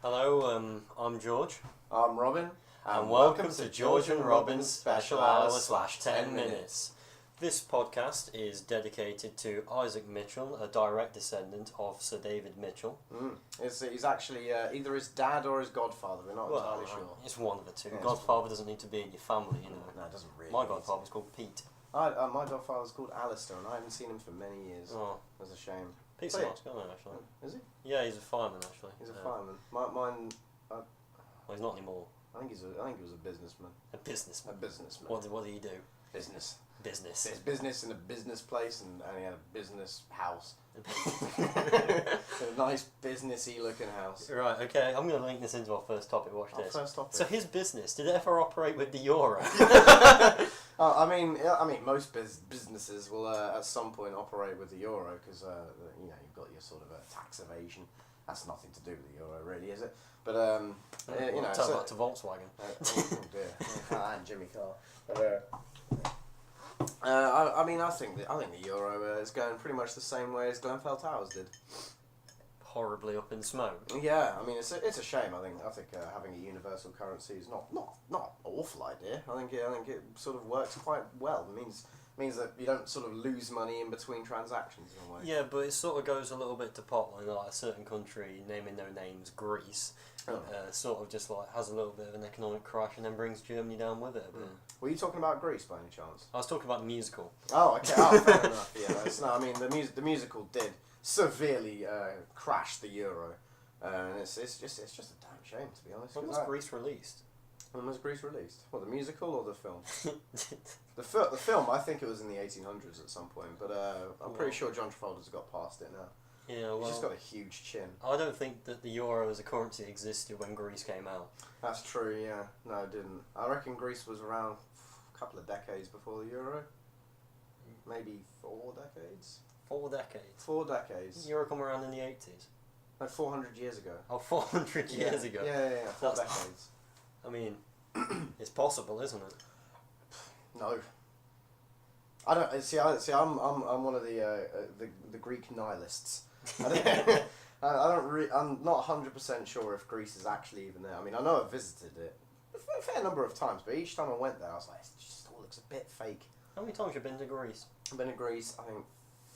Hello, I'm George. I'm Robin. And welcome to George and Robin's Special Hour / 10 Minutes. This podcast is dedicated to Isaac Mitchell, a direct descendant of Sir David Mitchell. He's actually either his dad or his godfather, we're not entirely sure. It's one of the two. Yeah, Godfather doesn't need to be in your family, you know. No, it doesn't really. My godfather's called Pete. My godfather's called Alistair, and I haven't seen him for many years. Oh, That's a shame. Pete's a nice guy, actually. Is he? Yeah, he's a fireman, actually. He's a fireman. Mine. Well, he's not anymore. I think he was a businessman. A businessman. A businessman. What did he do? Business. Business. There's business in a business place, and he had a business house. A nice businessy looking house. Right, okay, I'm going to link this into our first topic. Watch this. First topic. So his business, did it ever operate with the euro? I mean, most businesses will at some point operate with the euro because you've got your sort of tax evasion. That's nothing to do with the euro, really, is it? But Tell that to Volkswagen. Oh dear, and Jimmy Carr. But, I think the euro is going pretty much the same way as Glenfell Towers did. Horribly up in smoke. Yeah, I mean it's a shame. I think having a universal currency is not an awful idea. I think it sort of works quite well. It means that you don't sort of lose money in between transactions in a way. Yeah, but it sort of goes a little bit to pot. Like a certain country, naming no names, Greece, sort of just like has a little bit of an economic crash and then brings Germany down with it a bit. Were you talking about Greece by any chance? I was talking about the musical. Oh, okay. Oh, fair enough. Yeah, the musical did severely crash the euro, and it's just a damn shame, to be honest. When was Greece released? When was Greece released? What, the musical or the film? The film, I think it was in the 1800s at some point, but I'm pretty sure John Travolta's got past it now. Yeah, well, he's just got a huge chin. I don't think that the euro as a currency existed when Greece came out. That's true, yeah. No, it didn't. I reckon Greece was around a couple of decades before the euro. Maybe 4 decades? 4 decades? 4 decades. The euro come around in the 80s? Like 400 years ago. Oh, 400 years ago? Yeah, 4 decades. I mean, it's possible, isn't it? No. I don't see. I'm one of the Greek nihilists. I'm not 100% sure if Greece is actually even there. I mean, I know I've visited it a fair number of times, but each time I went there, I was like, it just all looks a bit fake. How many times have you been to Greece? I've been to Greece, I think,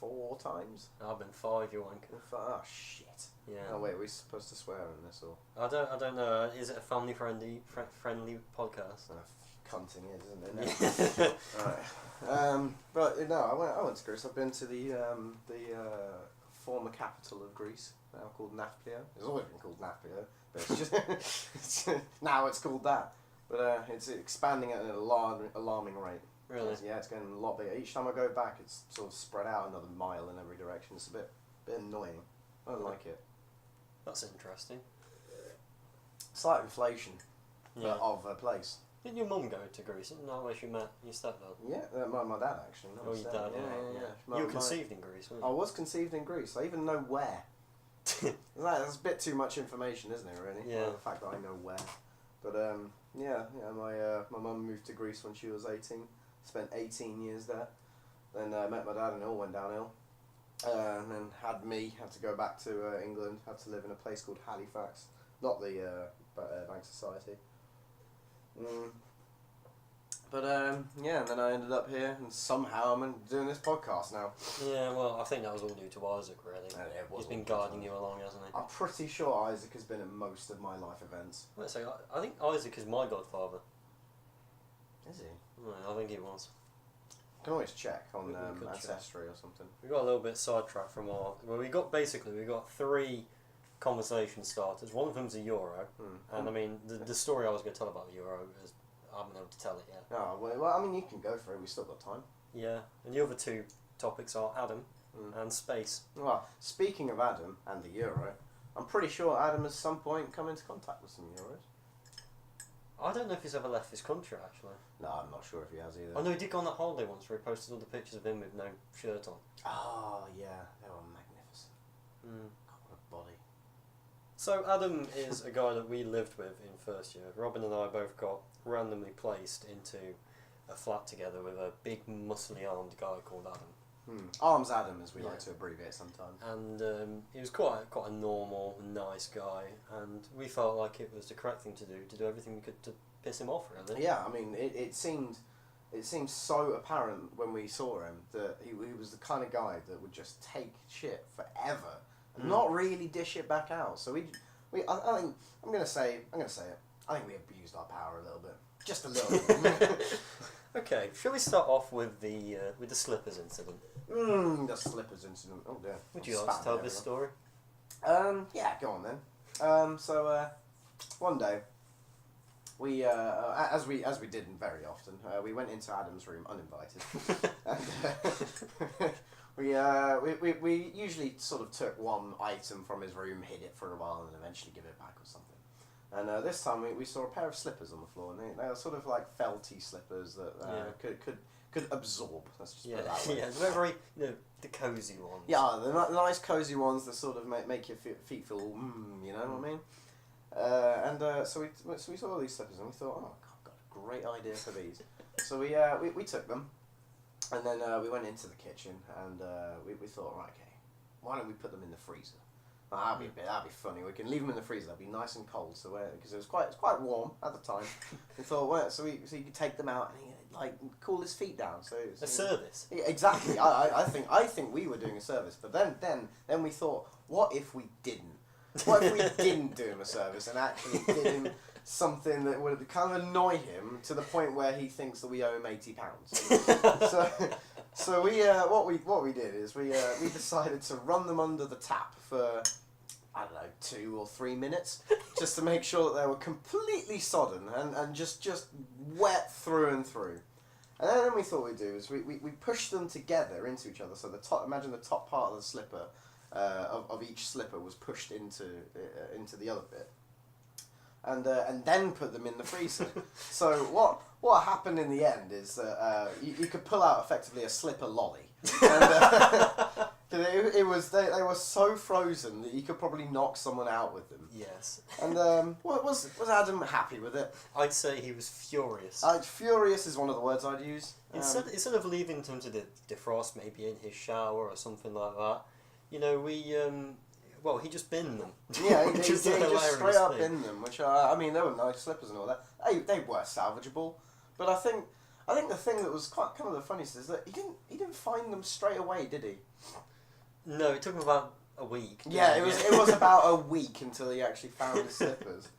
4 times. I've been 5, you wanker. Oh shit. Yeah. Oh wait, are we supposed to swear in this or? I don't know. Is it a family friendly podcast? Cunting it, isn't it? Right. But no, I went to Greece. I've been to the former capital of Greece, now called Nafplio. It's always been called Nafplio, but it's just now it's called that. But it's expanding at an alarming rate. Really? Yeah, it's getting a lot bigger. Each time I go back, it's sort of spread out another mile in every direction. It's a bit annoying. I don't like it. That's interesting. It's like inflation of a place. Didn't your mum go to Greece? Isn't that where she met your stepdad? Yeah, my dad actually. Oh, your dad, yeah. You were conceived in Greece, weren't you? I was conceived in Greece. I even know where. That's a bit too much information, isn't it, really? Yeah. The fact that I know where. But, my mum moved to Greece when she was 18. Spent 18 years there. Then met my dad and it all went downhill. And then had to go back to England, had to live in a place called Halifax. Not the Bank Society. But and then I ended up here, and somehow I'm doing this podcast now. Yeah, well, I think that was all new to Isaac, really. He's been guiding you along, hasn't he? I'm pretty sure Isaac has been at most of my life events. Let's say, I think Isaac is my godfather. Is he? Right, I think he was. You can always check on Ancestry or something. We got a little bit sidetracked from we got 3 conversation starters. One of them's a euro, and I mean the story I was going to tell about the euro is I haven't been able to tell it yet. Oh well, I mean you can go for it. We've still got time. Yeah, and the other 2 topics are Adam and space. Well, speaking of Adam and the euro, I'm pretty sure Adam at some point come into contact with some euros. I don't know if he's ever left this country, actually. No, I'm not sure if he has either. Oh no, he did go on that holiday once where he posted all the pictures of him with no shirt on. Oh yeah, they were magnificent. God, what a body. So Adam is a guy that we lived with in first year. Robin and I both got randomly placed into a flat together with a big muscly armed guy called Adam. Arms Adam, as we like to abbreviate sometimes. And he was quite a normal, nice guy, and we felt like it was the correct thing to do everything we could to piss him off, really. Yeah, I mean, it seemed so apparent when we saw him that he was the kind of guy that would just take shit forever and not really dish it back out. So I think I'm gonna say it. I think we abused our power a little bit, just a little bit. Okay, shall we start off with the slippers incident? The slippers incident. Oh dear. Would you like to tell this story? Yeah, go on then. So one day, we as we did very often, we went into Adam's room uninvited, and we usually sort of took one item from his room, hid it for a while, and eventually give it back or something. And this time we saw a pair of slippers on the floor, and they were sort of like felty slippers that could absorb. Let's just put it that way. Yeah, they're very the cosy ones. Yeah, the nice cosy ones that sort of make your feet feel you know what I mean. So we saw all these slippers and we thought, oh, I've got a great idea for these. So we took them, and then we went into the kitchen and we thought, right, okay, why don't we put them in the freezer? That'd be funny. We can leave them in the freezer. They'll be nice and cold. So because it was quite warm at the time, we thought, well, so you could take them out and cool his feet down. So a service. Yeah, exactly. I think we were doing a service. But then we thought, what if we didn't? What if we didn't do him a service and actually did him something that would kind of annoy him to the point where he thinks that we owe him £80? So what we did is we decided to run them under the tap for, I don't know, 2 or 3 minutes, just to make sure that they were completely sodden and just wet through and through. And then we thought we'd do is we pushed them together into each other. So imagine the top part of the slipper of each slipper was pushed into the other bit. And then put them in the freezer. So what happened in the end is that you could pull out effectively a slipper lolly. And, they were so frozen that you could probably knock someone out with them. Yes. And was Adam happy with it? I'd say he was furious. Furious is one of the words I'd use. Instead of leaving them to defrost, maybe in his shower or something like that, he just binned them. Yeah, he just straight up binned them, which I mean, they were nice slippers and all that. They were salvageable, but I think the thing that was kind of the funniest is that he didn't find them straight away, did he? No, it took him about a week. Yeah, it was about a week until he actually found the slippers.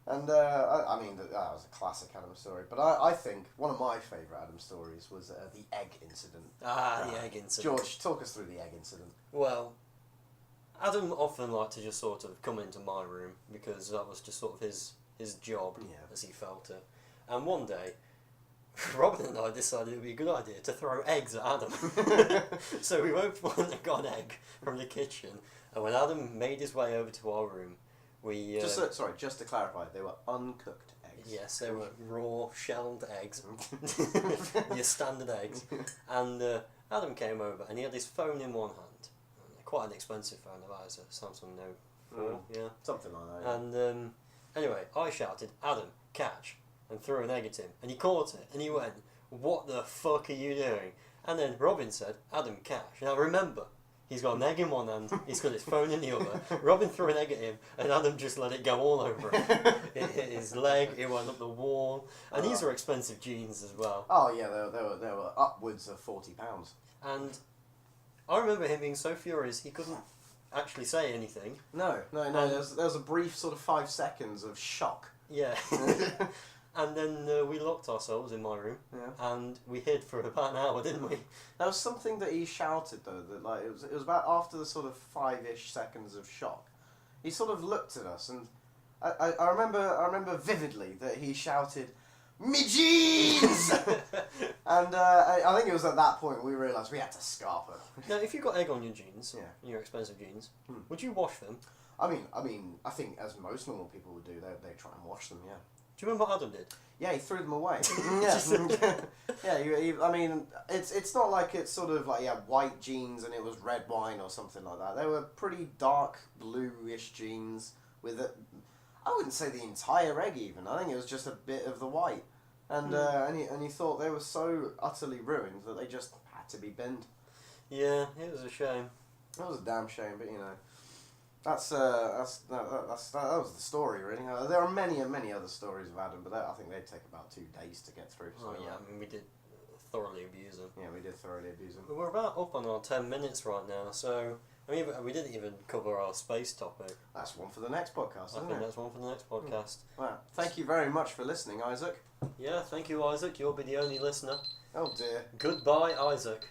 And I mean, that was a classic Adam story. But I think one of my favourite Adam stories was the egg incident. The egg incident. George, talk us through the egg incident. Well, Adam often liked to just sort of come into my room because that was just sort of his job, as he felt it. And one day, Robin and I decided it would be a good idea to throw eggs at Adam. So we both went and got an egg from the kitchen, and when Adam made his way over to our room, we... just to clarify, they were uncooked eggs. Yes, they were raw, shelled eggs. Your standard eggs. And Adam came over, and he had his phone in one hand. Quite an expensive phone, that is a Samsung Note 4, yeah. Something like that. And anyway, I shouted, Adam, catch, and threw an egg at him. And he caught it, and he went, what the fuck are you doing? And then Robin said, Adam, catch. Now remember, he's got an egg in one hand, he's got his phone in the other. Robin threw an egg at him, and Adam just let it go all over him. It hit his leg, it went up the wall. And these are expensive jeans as well. Oh yeah, they were upwards of £40. And I remember him being so furious he couldn't actually say anything. No. There was a brief sort of 5 seconds of shock. Yeah. And then we locked ourselves in my room, and we hid for about an hour, didn't we? There was something that he shouted though, that it was about after the sort of 5-ish seconds of shock. He sort of looked at us, and I remember vividly that he shouted, "Me jeans!" And I think it was at that point we realised we had to scarp it. Now, if you got egg on your jeans, your expensive jeans, would you wash them? I mean, I think as most normal people would do, they try and wash them. Yeah. Do you remember what Adam did? Yeah, he threw them away. I mean, it's not like it's sort of like white jeans and it was red wine or something like that. They were pretty dark bluish jeans with I wouldn't say the entire egg even. I think it was just a bit of the white. And he thought they were so utterly ruined that they just had to be binned. Yeah, it was a shame. That was a damn shame, but you know, that was the story really. There are many and many other stories of Adam, but I think they'd take about 2 days to get through. So, Oh yeah, I mean we did thoroughly abuse him. yeah, we did thoroughly abuse him. But we're about up on our 10 minutes right now, so I mean we didn't even cover our space topic. That's one for the next podcast, I isn't think it? that's one for the next podcast. Well, thank you very much for listening, Isaac. Yeah, thank you, Isaac. You'll be the only listener. Oh dear. Goodbye, Isaac.